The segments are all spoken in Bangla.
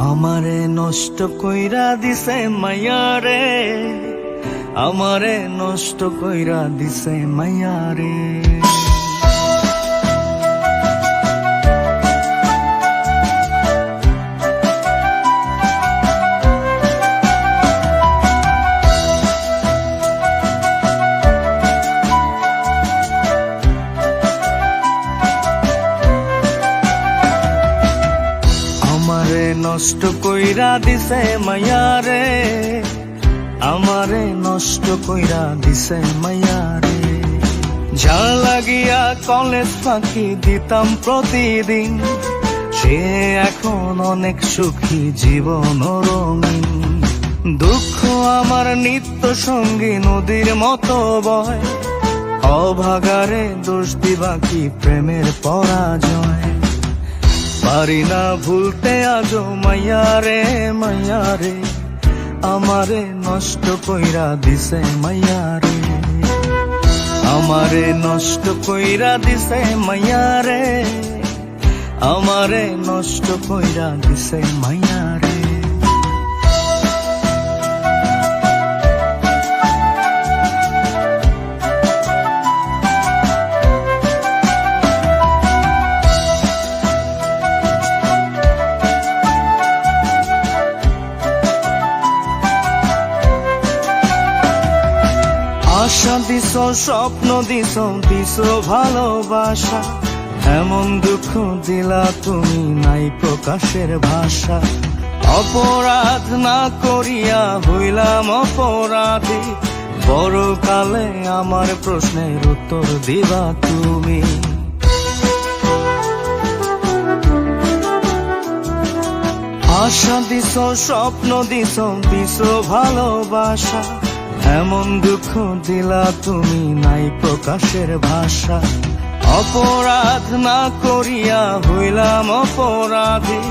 আমারে নষ্ট কইরা দিছে মাইয়া রে, আমারে নষ্ট কইরা দিছে মাইয়া রে। আমারে নষ্ট কইরা দিছে মাইয়া রে, আমারে নষ্ট কইরা দিছে মাইয়া রে। যার লাগিয়া কলেজ ফাঁকি দিতাম প্রতিদিন, সে এখন অনেক সুখী, জীবন রঙিন। দুঃখ আমার নিত্য সঙ্গী, নদীর মতো বয়। অভাগারে দোষ দিবা কি প্রেমের পরাজয়। পারি না ভুলতে আজো মাইয়া রে, মাইয়া রে। আমারে নষ্ট কইরা দিছে মাইয়া রে, আমারে নষ্ট কইরা দিছে মাইয়া রে, আমারে নষ্ট কইরা দিছে মাইয়া রে। আশা দিছ, স্বপ্ন দিছ, দিছ ভালোবাসা। এমন দুঃখ দিলা তুমি, নাই প্রকাশের ভাষা। অপরাধ না করিয়া হইলাম অপরাধী, পরকালে আমার প্রশ্নের উত্তর দিবা তুমি। আশা দিছ, স্বপ্ন দিছ, দিছ ভালোবাসা। এমন দুঃখ দিলা তুমি, নাই প্রকাশের ভাষা। অপরাধ না করিয়া হইলাম অপরাধী,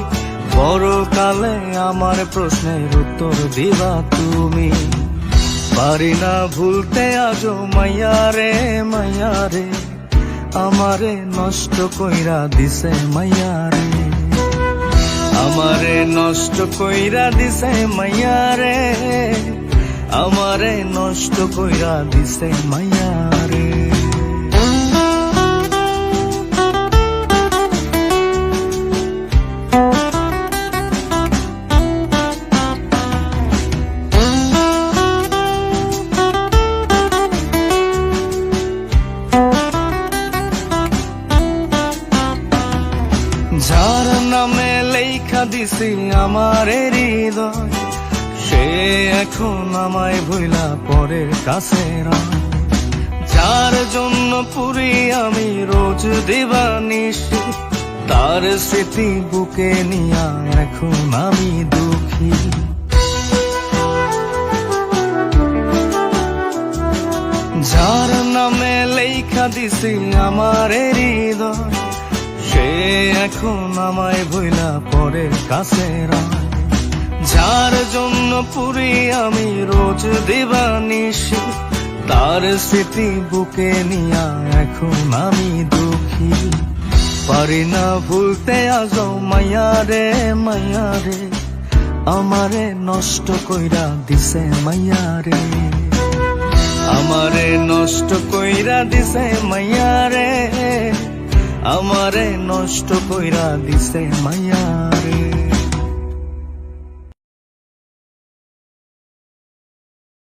পরকালে আমার প্রশ্নের উত্তর দিবা তুমি। পারি না ভুলতে আজো মাইয়া রে, মাইয়া রে। আমারে নষ্ট কইরা দিছে মাইয়া রে, আমারে নষ্ট কইরা দিছে মাইয়া রে, আমারে নষ্ট কইরা দিছে মাইয়া রে। যার নামে লেখা দিছি আমার হৃদয়, সে এখন আমায় ভুলা পরের কাছে রয়। যার জন্য পুরি আমি রোজ দিবানিশি, তার স্মৃতি বুকে নিয়া এখন আমি দুঃখী। যার নামে লেখা দিছি আমার হৃদয়, সে এখন আমায় ভুলা পরের কাছে রয়। যার জন্য পুরি আমি রোজ দিবানিশি, তার স্মৃতি বুকে নিয়া এখন আমি দুঃখী। পারি না ভুলতে আজো মাইয়া রে, মাইয়া রে। আমারে নষ্ট কইরা দিছে মাইয়া রে, আমারে নষ্ট কইরা দিছে মাইয়া রে, আমারে নষ্ট কইরা দিছে মাইয়া।